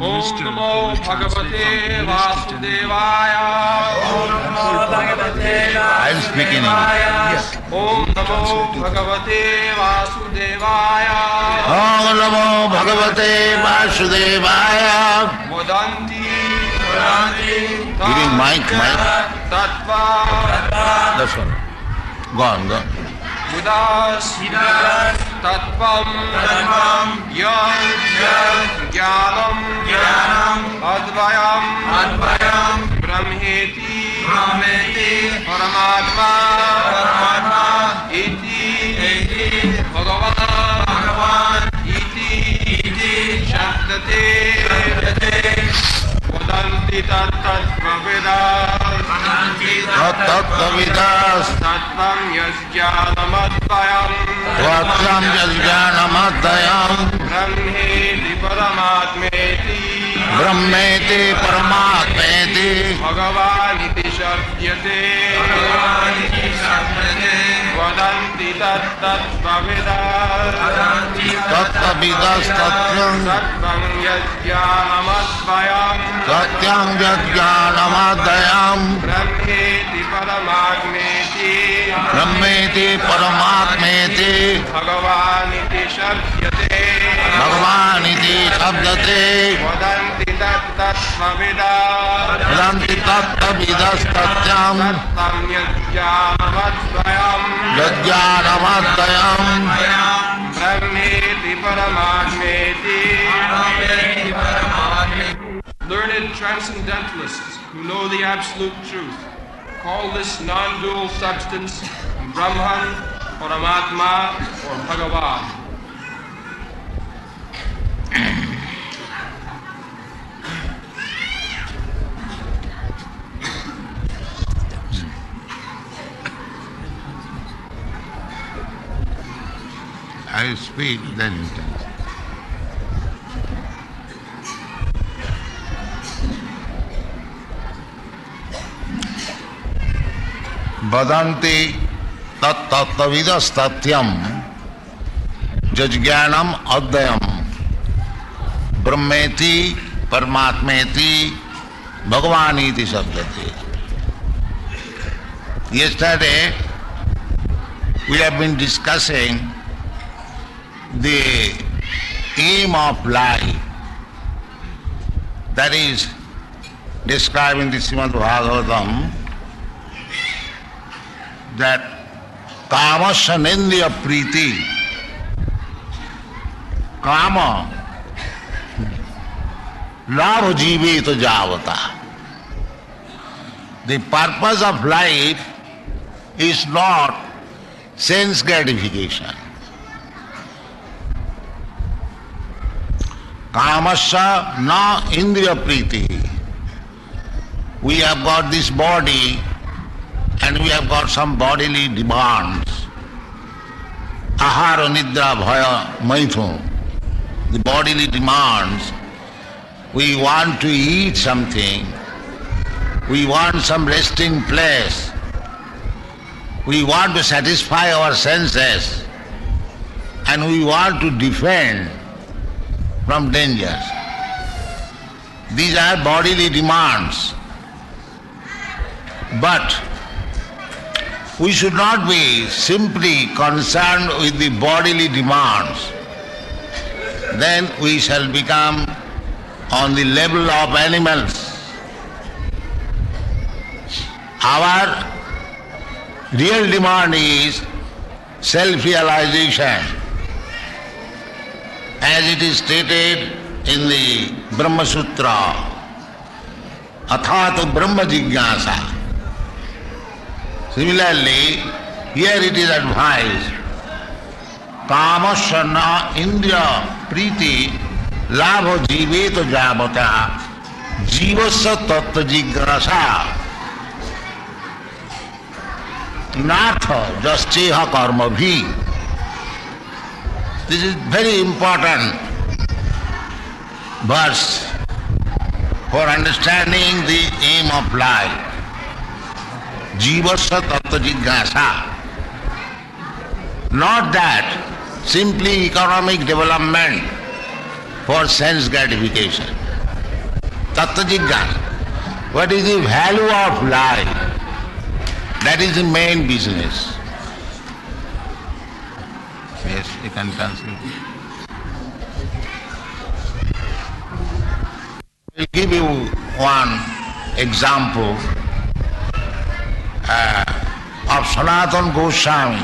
Om Namo Bhagavate Vasudevaya. Om Namo Bhagavate Vasudevaya. I am speaking English. Om Namo Bhagavate Vasudevaya. Om Namo Bhagavate Vasudevaya. Modanti Giving mic. Tattva That's all. Go on. Buddhas Tattvam Yad Jnanam Advayam Brahmeti Paramatma Iti Bhagavan Iti Shabdate Vadanti Tattvavidas Tattvavidas Tattvam Yasjanamadvayam Tvatvam Yajnanamadayam Brahmeti Paramatmeti Brahmeti Paramatmeti Bhagavaniti Shabdyate Vadanti Tattvavidas Tattvavidas Tattvam Tattvam Yasjanamadvayam Satyam Yajnanamadayam Brahmeti Paramatmeti Brahmeti Paramatmeti Bhagavaniti Shabdyate Bhagavaniti Shabdate Vadanti Tattvavidas Vedanti Tattvavidas Tatyam Tattam Yajnanamadvayam Yajnanamadayam Brahmeti Paramatmeti. Learned transcendentalists who know the absolute truth call this non-dual substance Brahman, Paramatma, or Bhagavan. I speak then you can. Vadanti tattvavidas tatyam jajnanam adayam brahmeti paramatmeti bhagavaniti sabdati. Yesterday we have been discussing the aim of life, that is described in the Srimad Bhagavatam, that kamasya nindriya priti, kama labha jiveta javata. The purpose of life is not sense gratification. Kamasya na indriya priti. We have got this body and we have got some bodily demands. Ahara nidra bhaya maithun. The bodily demands. We want to eat something. We want some resting place. We want to satisfy our senses. And we want to defend from dangers. These are bodily demands. But we should not be simply concerned with the bodily demands. Then we shall become on the level of animals. Our real demand is self-realization. As it is stated in the Brahma Sutra, Athato Brahma Jignasa. Similarly, here it is advised, Kamasya na indriya priti labha jiveto javata jivasya tattva jignasa natha jasceha karma bhi. This is very important verse for understanding the aim of life. Jivasya tattva jignasa. Not that simply economic development for sense gratification. Tattva Jigyasa. What is the value of life? That is the main business. Yes, you can translate. I'll give you one example of Sanatana Goswami.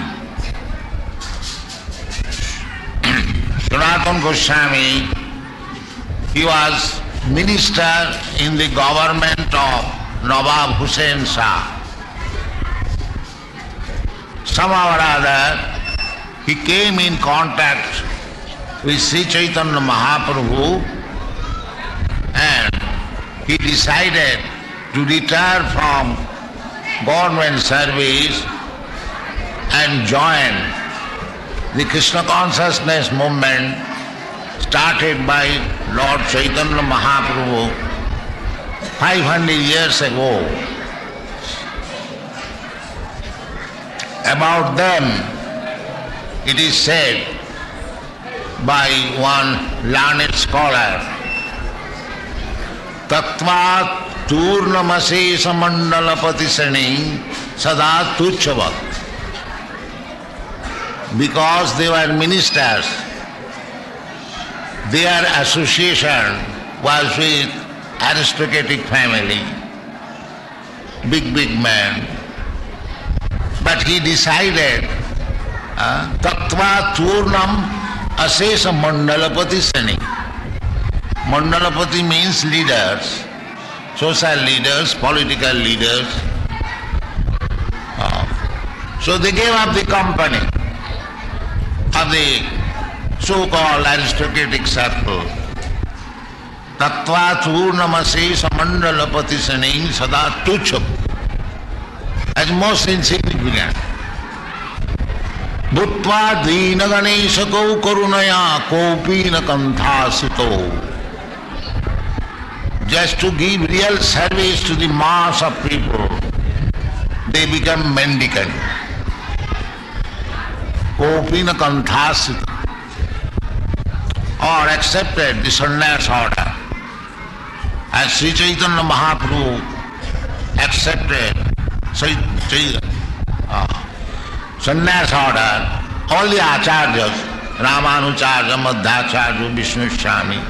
Sanatana Goswami, he was minister in the government of Nawab Hussain Shah. Somehow or other, he came in contact with Sri Chaitanya Mahaprabhu and he decided to retire from government service and join the Krishna consciousness movement started by Lord Chaitanya Mahaprabhu 500 years ago. About them, it is said by one learned scholar, Tattva Turnamase Samandalapati Sani Sada Tuchavad. Because they were ministers, their association was with aristocratic family, big man. But he decided, Tattva Turnam Asesa Mandalapati Sani. Mandalapati means leaders, social leaders, political leaders. So they gave up the company of the so-called aristocratic circle. Tattva Turnamase Samandalapati Sani Sada Tucham. As most insignificant. Bhutva Dina Ganeshako Karunaya Kopina Kanthasito. Just to give real service to the mass of people, they become mendicant. Kopina Kanthasito. Or accepted the sannyas order. As Sri Chaitanya Mahaprabhu accepted sannyas order, all the acharyas, Ramanucharya, Madhacharya, Vishnu Swami,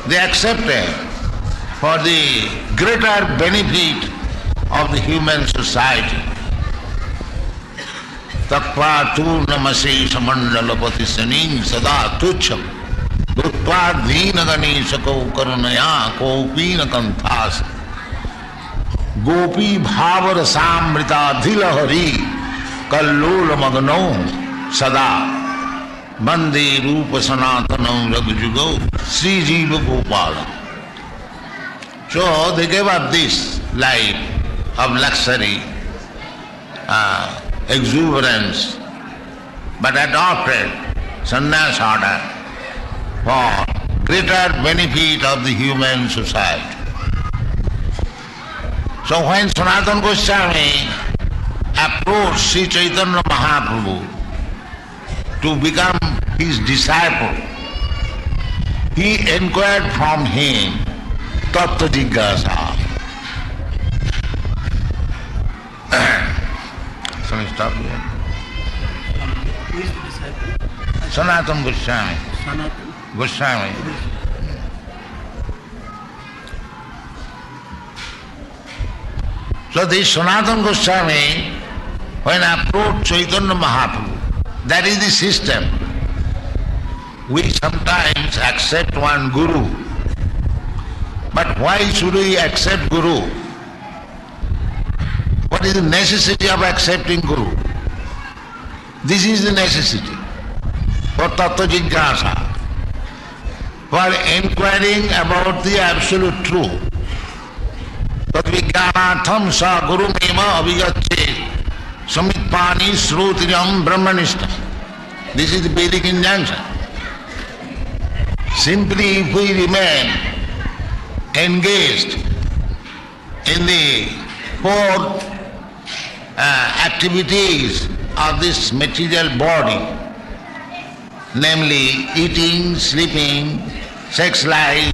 they accepted for the greater benefit of the human society. Tattva Turnamase Samandalapati Sanin Sada Tucham Bhutva Dina Ganeshako Karunaya Kopina Kanthas Gopi Bhavar Samrita Dhilahari Kallola Magano Sada Bande Rupa Sanatanam Raghujugo Sri Jiva Gopala. So they gave up this life of luxury, exuberance, but adopted sannyas order for greater benefit of the human society. So when Sanatana Goswami approached Sri Chaitanya Mahaprabhu to become his disciple, he inquired from him Tattva Jigyasa. Shall we stop here? Who is the disciple? Sanatana Goswami. Sanatana Goswami. So this Sanatana Goswami, when approached Chaitanya Mahaprabhu, that is the system. We sometimes accept one guru, but why should we accept guru? What is the necessity of accepting guru? This is the necessity for Tattva Jigyasa, for inquiring about the absolute truth. Tadvijnanatham sa guru mema abhigacche samitpani srutiriyam brahmanishta. This is the Vedic injunction. Simply if we remain engaged in the four activities of this material body, namely eating, sleeping, sex life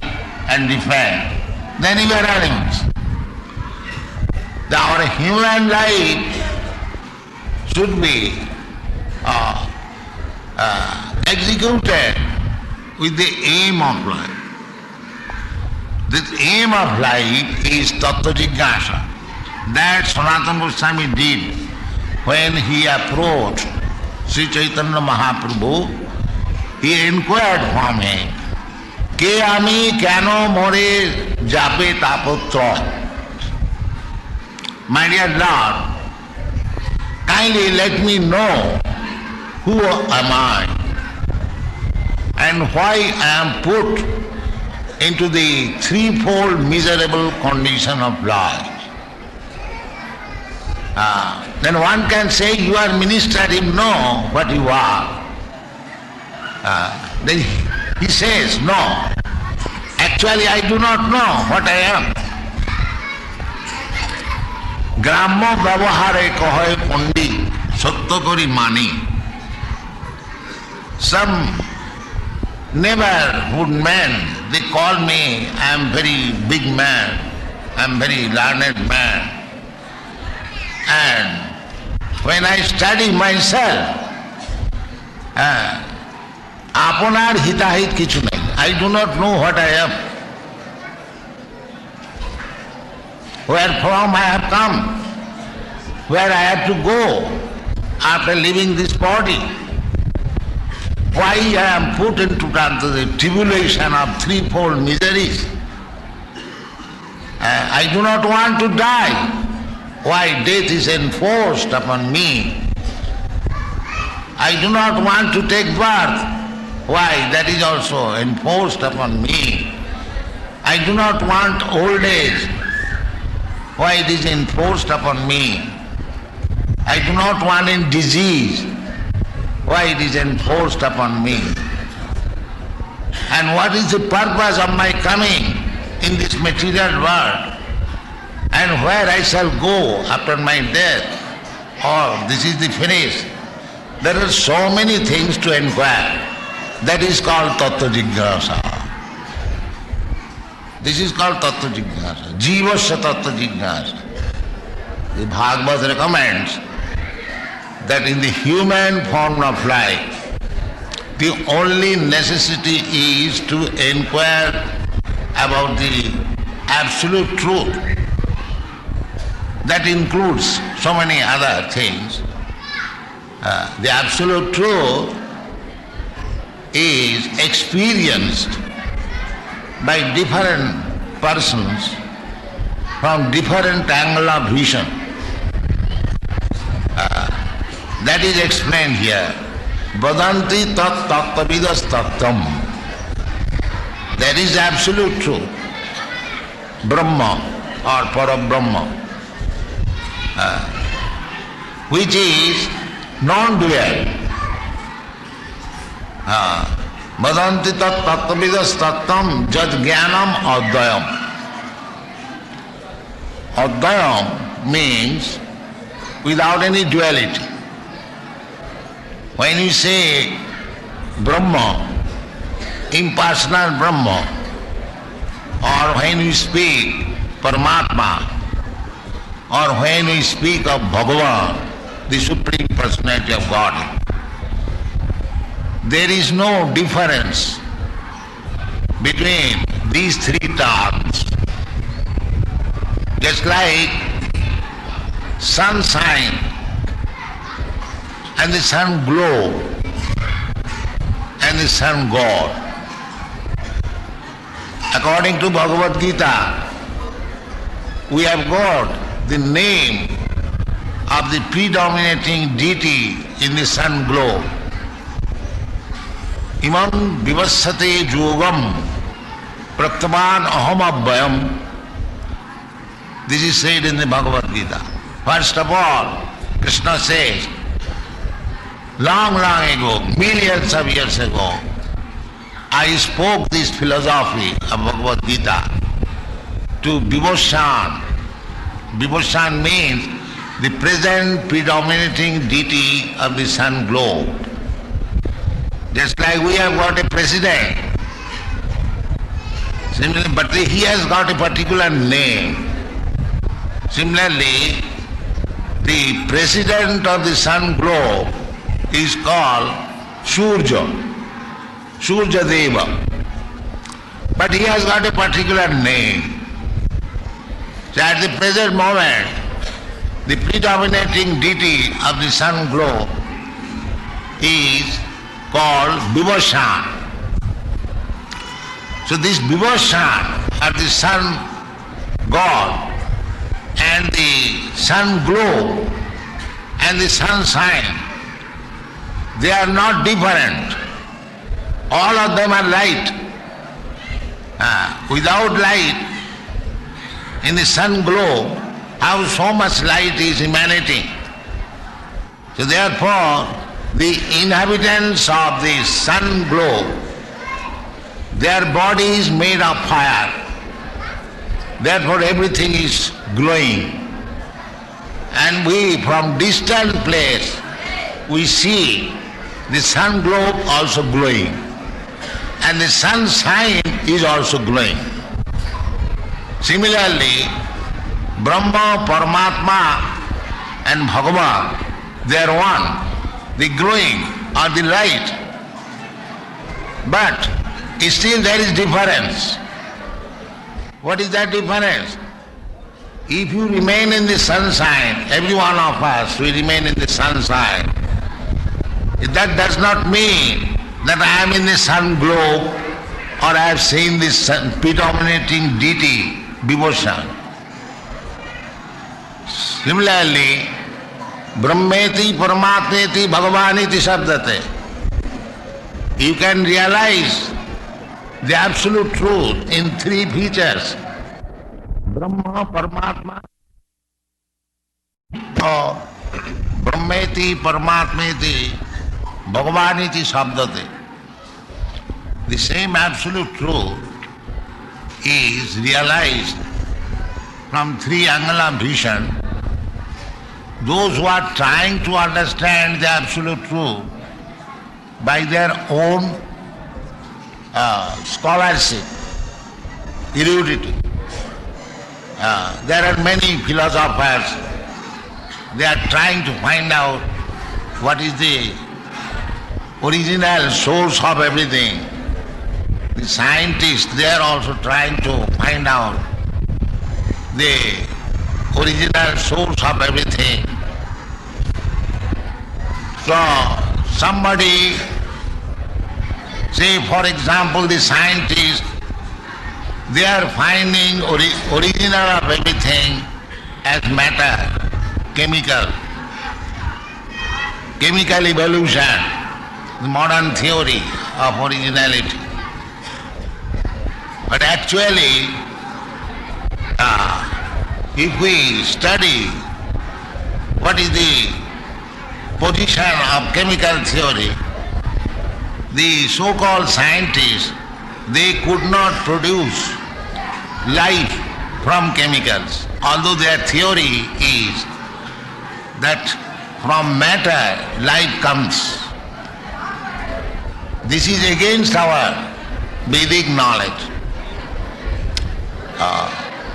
and defend, then you are animals. Our human life should be executed with the aim of life. The aim of life is Tattva Jignasa. That Sanatana Goswami did when he approached Sri Chaitanya Mahaprabhu. He inquired from him, Ke ami keno more jape tapotra. My dear Lord, kindly let me know who am I and why I am put into the threefold miserable condition of life. Then one can say you are minister, you know what you are. Then he says, no, actually I do not know what I am. গ্রাম্য ব্যবহারে কহে পণ্ডিত সত্য করি মানি. Some neighborhood men, they call me, I am very big man, I am very learned man. And when I study myself, আপনার হিতাহিত কিছু নেই. I do not know what I am. Where from I have come, where I have to go after leaving this body, why I am put into the tribulation of threefold miseries. I do not want to die. Why death is enforced upon me. I do not want to take birth. Why that is also enforced upon me. I do not want old age. Why it is enforced upon me. I do not want in disease. Why it is enforced upon me. And what is the purpose of my coming in this material world? And where I shall go after my death? Or this is the finish. There are so many things to inquire. That is called Tattva Jignasa. This is called Tattva Jignasa. Jivasya Tattva Jignasa. The Bhagavad recommends that in the human form of life, the only necessity is to inquire about the absolute truth. That includes so many other things. The absolute truth is experienced by different persons from different angle of vision. That is explained here. Vadanti tat tattvavidas tattam. That is absolute truth. Brahma or Parabrahma, which is non-dual. Vadanti tat tattvavidas tattam jad jnanam advayam. Advayam means without any duality. When you say Brahma, impersonal Brahma, or when you speak Paramatma, or when we speak of Bhagavan, the Supreme Personality of God, there is no difference between these three terms. Just like sunshine and the sun glow and the sun God. According to Bhagavad Gita, we have got the name of the predominating deity in the sun glow. Imam vivassate yogam praktaman aham abhayam. This is said in the Bhagavad Gita. First of all, Krishna says, long ago, millions of years ago, I spoke this philosophy of Bhagavad Gita to Vibhushan. Vibhushan means the present predominating deity of the sun globe. Just like we have got a president, Similarly, but he has got a particular name. Similarly, the president of the sun globe is called Surya, Surya Deva. But he has got a particular name. So at the present moment, the predominating deity of the sun globe is called Vibhashan. So this Vibhashan of the sun god and the sun globe and the sun sign, they are not different. All of them are light. Without light in the sun globe, how so much light is emanating. So therefore, the inhabitants of the sun globe, their body is made of fire. Therefore everything is glowing. And we from distant place, we see the sun globe also glowing. And the sun sign is also glowing. Similarly, Brahma, Paramatma and Bhagavan, they are one. The glowing or the light. But still there is difference. What is that difference? If you remain in the sun sign, every one of us will remain in the sun sign. That does not mean that I am in the sun globe or I have seen this predominating deity, Vibhashan. Similarly, Brahmeti Paramatmeti Bhagavaniti Sabdate. You can realize the absolute truth in three features. Brahma, Paramatma, or Brahmeti Paramatmeti Bhagavaniti Sabdate. The same absolute truth is realized from three angala vision. Those who are trying to understand the absolute truth by their own scholarship, erudity. There are many philosophers, they are trying to find out what is the original source of everything. The scientists, they are also trying to find out the original source of everything. So somebody, say for example the scientists, they are finding original of everything as matter, chemical evolution, the modern theory of originality. But actually, if we study what is the position of chemical theory, the so-called scientists, they could not produce life from chemicals, although their theory is that from matter life comes. This is against our Vedic knowledge.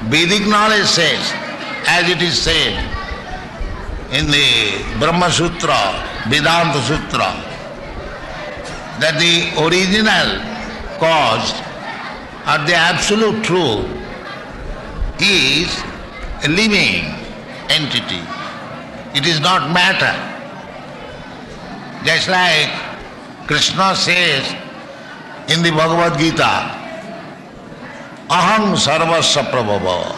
Vedic knowledge says, as it is said in the Brahma Sutra, Vedanta Sutra, that the original cause or the absolute truth is a living entity. It is not matter. Just like Krishna says in the Bhagavad Gita, Aham sarvasya prabhava,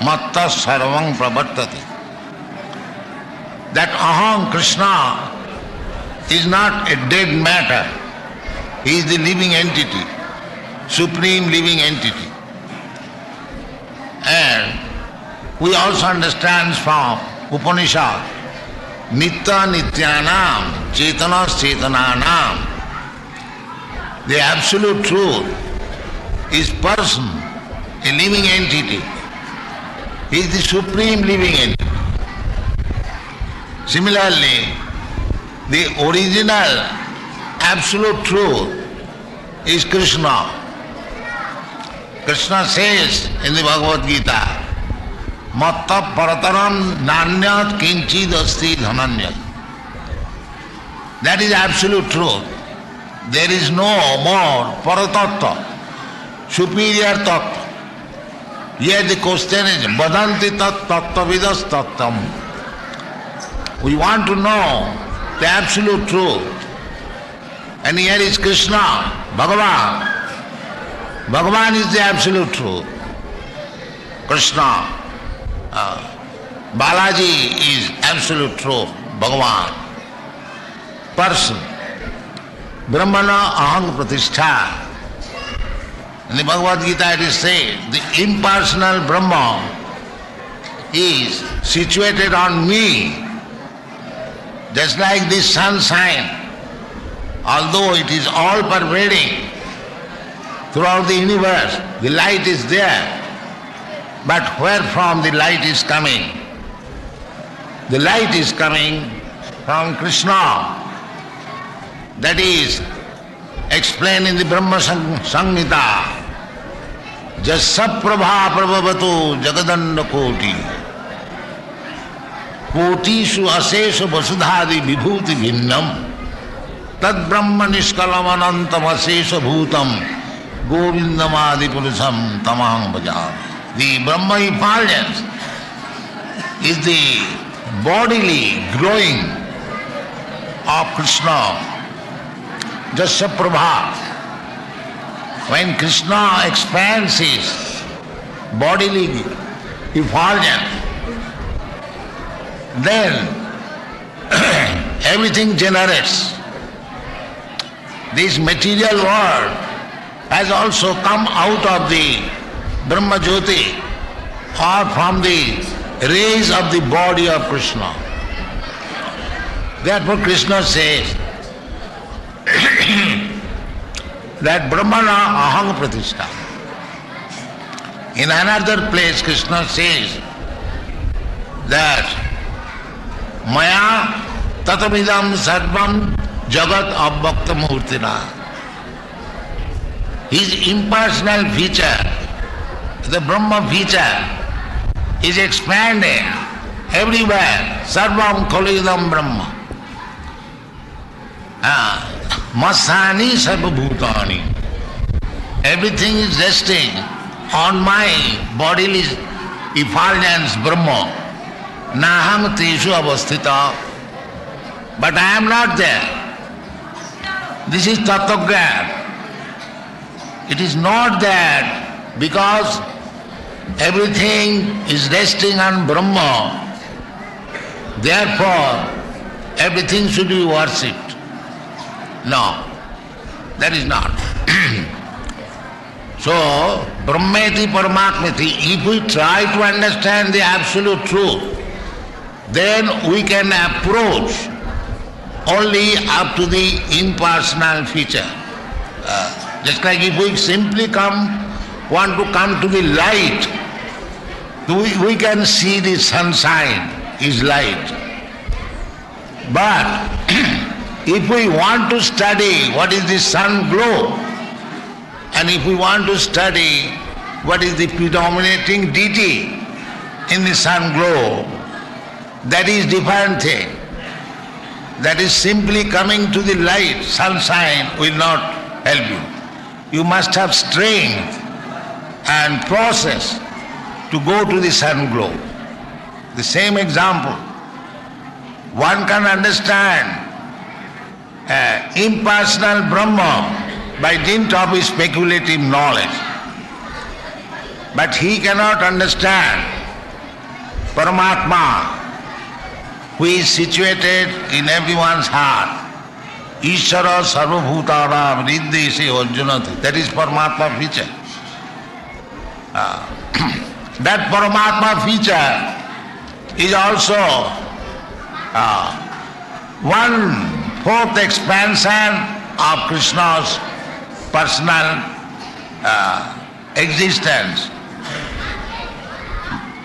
matta sarvam pravartati. That Aham, Krishna, is not a dead matter. He is the living entity, supreme living entity. And we also understand from Upanishad, Nitya Nityanam, Chetanas Chetananam. The absolute truth is person, a living entity. He is the supreme living entity. Similarly, the original absolute truth is Krishna. Krishna says in the Bhagavad Gita, Matta parataram nanyat kinchid asti dhananya. That is absolute truth. There is no more paratattva, superior tattva. Here the question is, badanti tat tattvavidas tattam. We want to know the absolute truth. And here is Krishna, Bhagavan. Bhagavan is the absolute truth. Krishna, Balaji is absolute truth. Bhagavan, person. Brahmana aham pratishtha. In the Bhagavad Gita it is said, the impersonal Brahma is situated on me, just like this sunshine. Although it is all pervading throughout the universe, the light is there. But where from the light is coming? The light is coming from Krishna. That is explained in the Brahma Samhita. Jassa prabha prabhavatu jagadanda koti. Kotishu asesha vasudhadi vibhuti bhinnam. Tad brahma niskalam anantam asesha bhutam. Govindamadi purusam tamaham bhajami. The Brahma effulgence is the bodily growing of Krishna. Jasa Prabha. When Krishna expands his bodily effulgence, then everything generates. This material world has also come out of the Brahma Jyoti or from the rays of the body of Krishna. Therefore Krishna says that Brahmana aham pratishtha. In another place Krishna says that Maya tatamidam sarvam jagat abhakta murtina. His impersonal feature, the Brahma feature, is expanding everywhere. Sarvam khalidam Brahma. Masani sarvabhutani. Everything is resting on my bodily effulgence Brahma. Naham teshu avasthita. But I am not there. This is Tattva-Gyan. It is not that because everything is resting on Brahma, therefore everything should be worshipped. No, that is not. So, Brahmeti Paramatmati, if we try to understand the absolute truth, then we can approach only up to the impersonal feature. Just like if we simply want to come to the light, we can see the sunshine is light. But if we want to study what is the sun glow, and if we want to study what is the predominating deity in the sun glow, that is different thing. That is simply coming to the light, sunshine will not help you. You must have strength and process to go to the sun glow. The same example, one can understand impersonal Brahma by dint of his speculative knowledge. But he cannot understand Paramatma, who is situated in everyone's heart. Ishara sarvabhutanam riddhese arjunati. That is Paramatma feature. That Paramatma feature is also 1/4 expansion of Krishna's personal existence.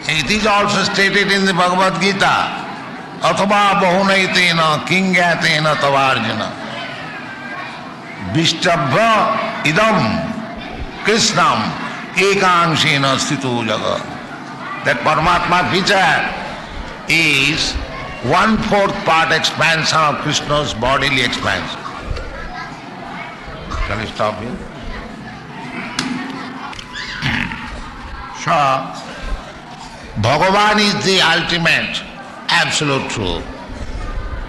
It is also stated in the Bhagavad Gita, Athava bahunaitena kingyatena tavarjana. Vishtabha idam Krishnam ekanshena sthito jagat. That Paramatma feature is 1/4 part expansion of Krishna's bodily expansion. Shall I stop here? So, Bhagavan is the ultimate, absolute truth.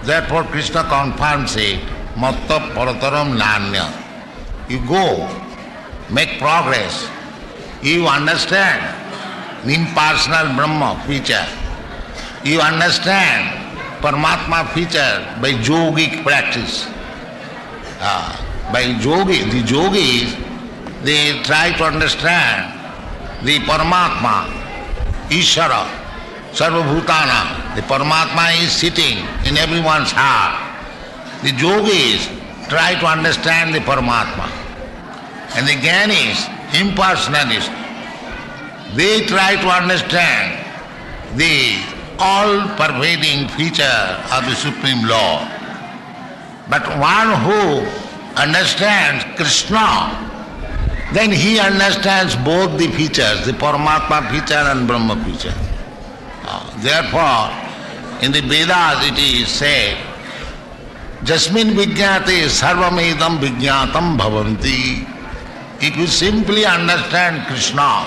Therefore Krishna confirms it, matta parataram nanya. You go, make progress, you understand the impersonal Brahma feature. You understand Paramatma feature by yogic practice. By the yogis, they try to understand the Paramatma, Ishvara, Sarvabhutana. The Paramatma is sitting in everyone's heart. The yogis try to understand the Paramatma. And the Jnanis, impersonalists, they try to understand the all-pervading feature of the Supreme Lord. But one who understands Krishna, then he understands both the features, the Paramatma feature and Brahma feature. Therefore, in the Vedas it is said, Jasmin vijñāte sarvamedam vijñātam bhavanti. If you simply understand Krishna,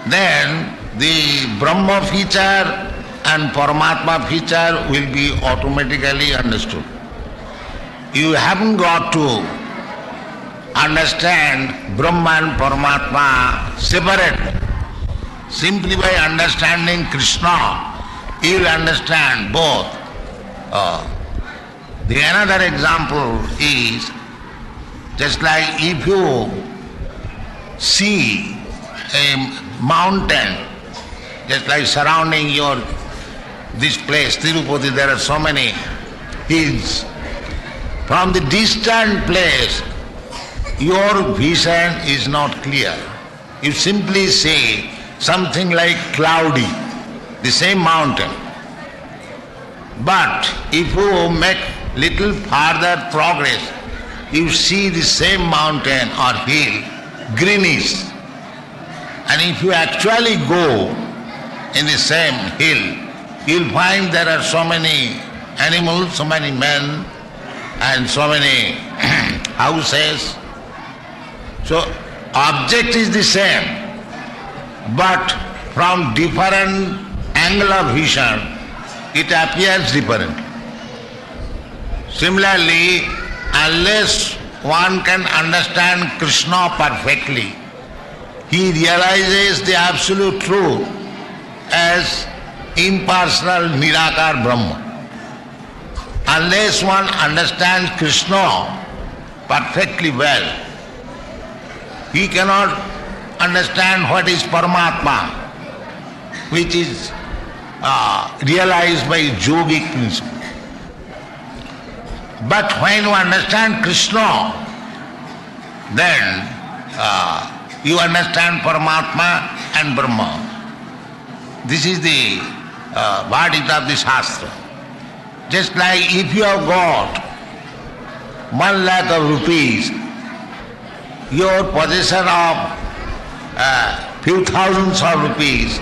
then the Brahma feature and Paramatma feature will be automatically understood. You haven't got to understand Brahma and Paramatma separately. Simply by understanding Krishna, you will understand both. The another example is just like if you see a mountain, just like surrounding this place, Tirupati, there are so many hills. From the distant place, your vision is not clear. You simply see something like cloudy, the same mountain. But if you make little further progress, you see the same mountain or hill, greenish. And if you actually go in the same hill, you'll find there are so many animals, so many men, and so many houses. So object is the same, but from different angle of vision, it appears different. Similarly, unless one can understand Krishna perfectly, he realizes the absolute truth as impersonal Nirakar Brahma. Unless one understands Krishna perfectly well, he cannot understand what is Paramatma, which is realized by yogic principle. But when you understand Krishna, then you understand Paramatma and Brahma. This is the verdict of the Shastra. Just like if you have got 1 lakh of rupees, your possession of few thousands of rupees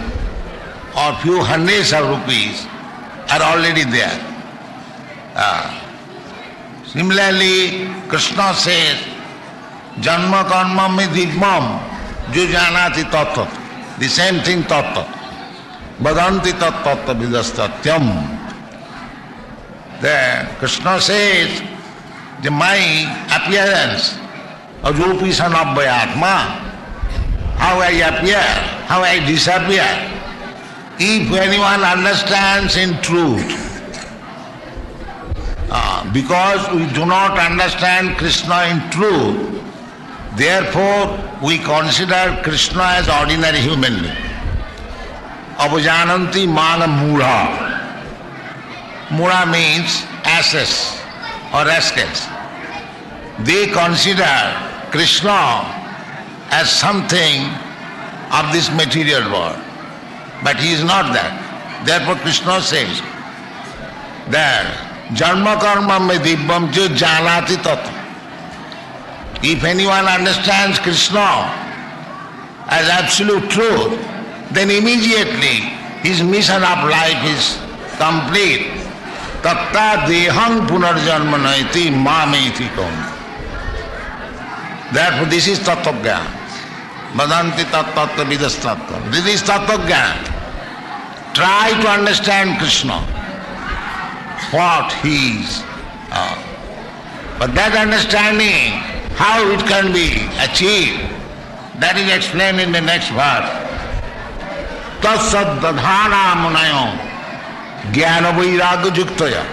or few hundreds of rupees are already there. Similarly, Krishna says, Janma karma me divmam, jo janati tattva. The same thing tattva. Badanti tattva vidastatyam. Then Krishna says, my appearance, ajupishan abhyatma, how I appear, how I disappear. If anyone understands in truth, because we do not understand Krishna in truth, therefore we consider Krishna as ordinary human being. Avajananti mana mudha. Mudha means asses or rascals. They consider Krishna as something of this material world. But he is not that. Therefore Krishna says that Janma karma me dibbam jo janati tattva. If anyone understands Krishna, as absolute truth, then immediately his mission of life is complete. Tatta deham punarjanma naiti mameti kaun. Therefore this is tattva-jnana. Vadanti tattva vidas tattva. This is tattva-jnana. Try to understand Krishna, what he is. But that understanding, how it can be achieved, that is explained in the next verse. Tatsad dadhana munayo jnana vairagya juktaya.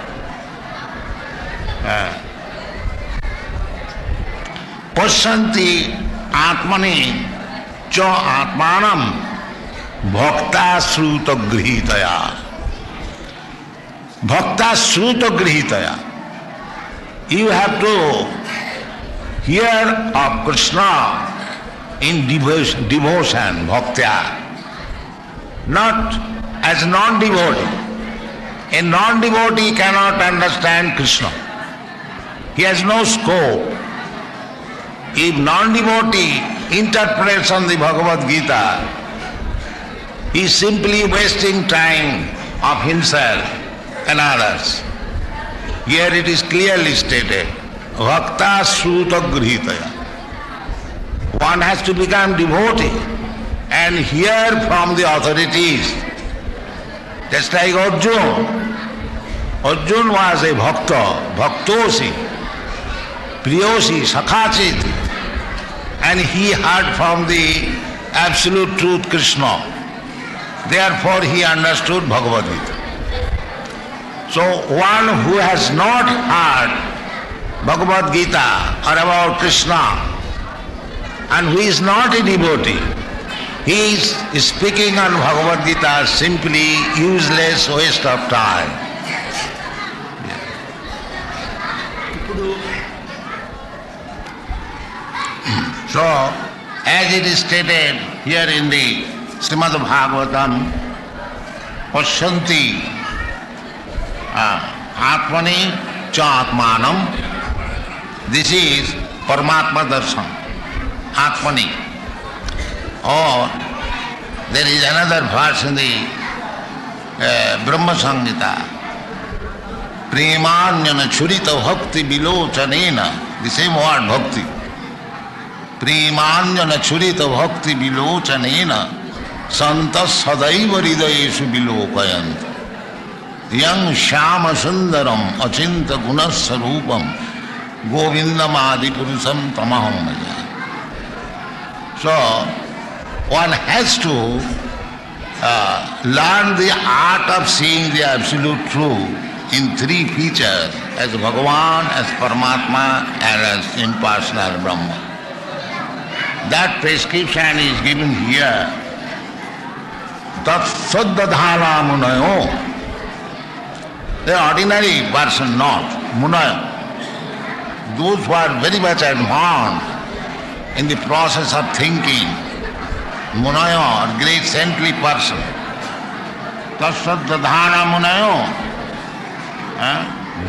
Pasyanti atmani cha atmanam bhakta sruta grihitaya. Bhakta sruta grihitaya. You have to hear of Krishna in devotion, bhaktya, not as non-devotee. A non-devotee cannot understand Krishna. He has no scope. If non-devotee interprets on the Bhagavad Gita, he is simply wasting time of himself and others. Here it is clearly stated, Bhakta Sruta Grihitaya. One has to become devotee and hear from the authorities. Just like Arjuna. Arjuna was a bhakta, bhaktosi, priyosi, sakhachiti, and he heard from the absolute truth Krishna. Therefore he understood Bhagavad Gita. So one who has not heard Bhagavad Gita or about Krishna and who is not a devotee, he is speaking on Bhagavad Gita simply useless waste of time. So, as it is stated here in the Srimad Bhagavatam, Pasyanti Atmani cha Atmanam. This is Paramatma Darshan, Atmani. Or there is another verse in the Brahma Samhita, Premanyana Churita Bhakti Vilochanena, the same word Bhakti. Premanyana Churita Bhakti Vilochanena Santas Sadaiva Hridayeshu Vilokayant Yang Shama Sundaram Achinta Gunasarupam Govindam Adi Purusam Tamaham Maya. So, one has to learn the art of seeing the absolute truth in three features, as Bhagavan, as Paramatma, and as impersonal Brahma. That prescription is given here. Tat saddadhana munayo. The ordinary person not, munayo. Those who are very much advanced in the process of thinking, munayo or great saintly person. Tat saddadhana munayo.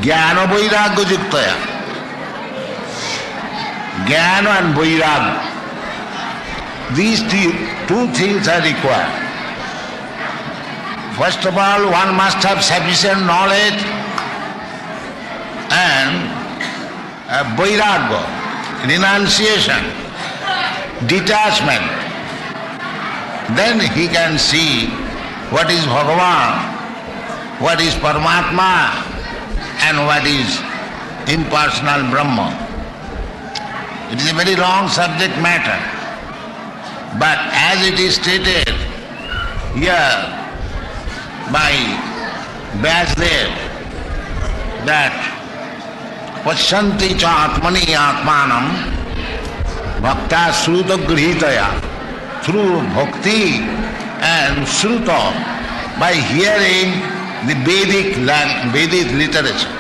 Jnana vairagya juktaya. Jnana and vairagya. These two things are required. First of all, one must have sufficient knowledge and vairagya, renunciation, detachment. Then he can see what is Bhagavan, what is Paramatma, and what is impersonal Brahma. It is a very long subject matter. But as it is stated here by Vyasdev, that Pasyanti cha atmani atmanam bhakta sruta grihitaya, through bhakti and sruta, by hearing the Vedic literature,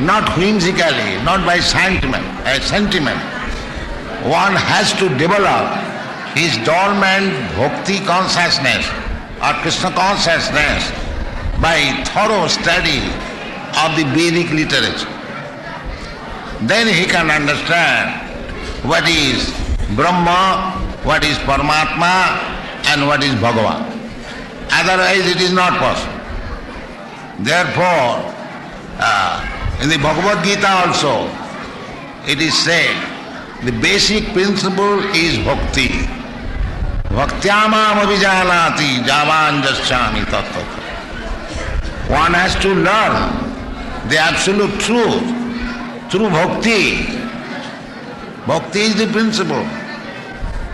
not whimsically, not by sentiment. One has to develop his dormant bhakti consciousness or Krishna consciousness by thorough study of the Vedic literature. Then he can understand what is Brahma what is Paramatma and what is Bhagavan. Otherwise it is not possible. Therefore, in the Bhagavad Gita also, it is said, the basic principle is bhakti. Bhaktyamam avijanati javan jasyami tattva. One has to learn the absolute truth through bhakti. Bhakti is the principle.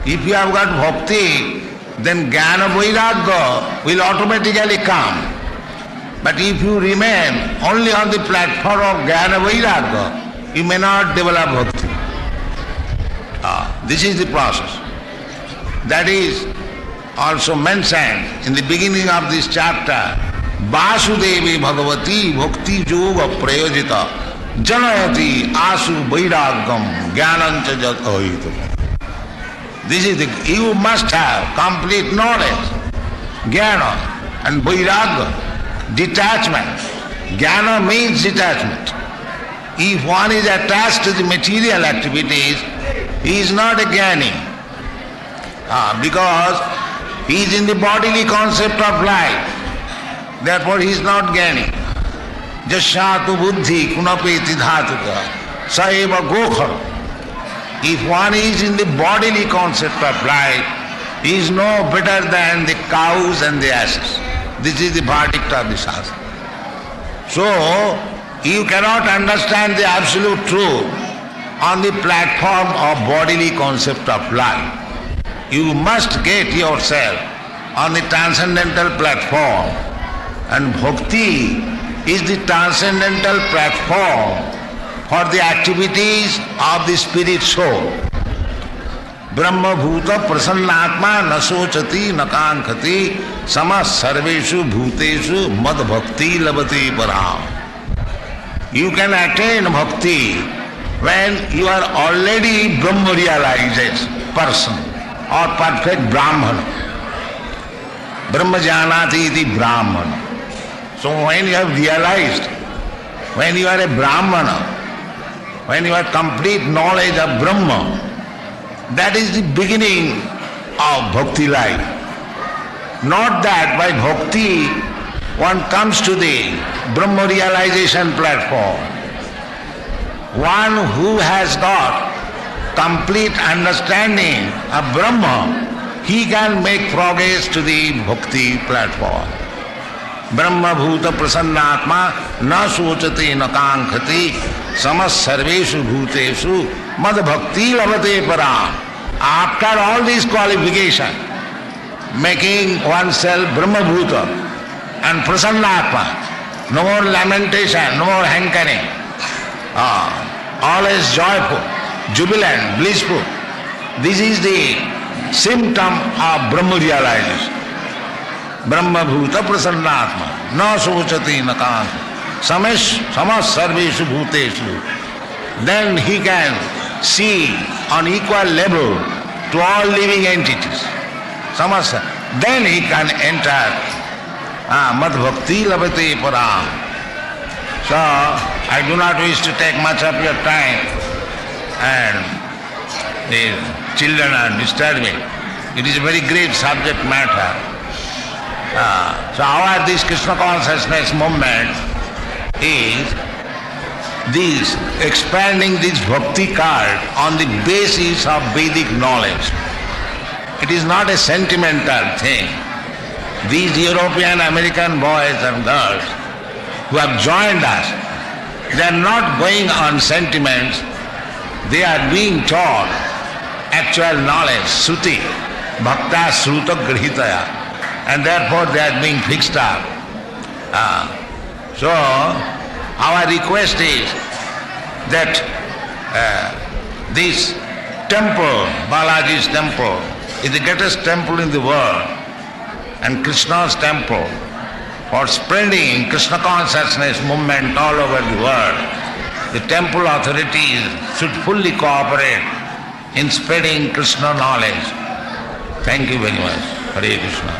If you have got bhakti, then jnana vairagya will automatically come. But if you remain only on the platform of jnana vairagya, you may not develop bhakti. This is the process. That is also mentioned in the beginning of this chapter. Vasudevi Bhagavati Bhakti Yoga Prayojita Janayati Asu Vairagyam Jnanancha Jat Ahitam. This is the, you must have complete knowledge, jnana and vairagya, detachment. Jnana means detachment. If one is attached to the material activities, he is not a jnani, because he is in the bodily concept of life. Therefore he is not jnani. Jasyatu buddhi kunapeti dhatuka saeva gokhar. If one is in the bodily concept of life, he is no better than the cows and the asses. This is the verdict of the Shastra. So, you cannot understand the absolute truth on the platform of bodily concept of life. You must get yourself on the transcendental platform, and bhakti is the transcendental platform for the activities of the spirit soul. Brahma bhuta prasannatma na sochati na kankhati samas sarveshu bhuteshu mad bhakti labati param. You can attain bhakti when you are already Brahma realized person or perfect Brahmana. Brahma janati iti Brahmana. So when you have realized, when you are a Brahmana, when you have complete knowledge of Brahma, that is the beginning of bhakti life. Not that by bhakti one comes to the Brahma realization platform. One who has got complete understanding of Brahma, he can make progress to the bhakti platform. Brahma bhuta prasannatma na sochati na kankhati samas sarveshu bhuteshu mad bhakti labate param. After all these qualifications, making oneself Brahma bhuta and prasannatma, no more lamentation, no more hankering, always joyful, jubilant, blissful. This is the symptom of Brahma realization. Brahma bhuta prasannatma na sochati na kankhati samas sarveshu bhuteshu. Then he can see on equal level to all living entities. Samasa. Then he can enter mad bhakti labate param. So I do not wish to take much of your time, and the children are disturbing. It is a very great subject matter. So our this Krishna consciousness movement is this expanding this bhakti card on the basis of Vedic knowledge. It is not a sentimental thing. These European American boys and girls who have joined us, they are not going on sentiments, they are being taught actual knowledge, Sruti, Bhakta Sruta Grihitaya, and therefore they are being fixed up. So our request is that this temple, Balaji's temple, is the greatest temple in the world, and Krishna's temple for spreading Krishna consciousness movement all over the world. The temple authorities should fully cooperate in spreading Krishna knowledge. Thank you very much. Hare Krishna.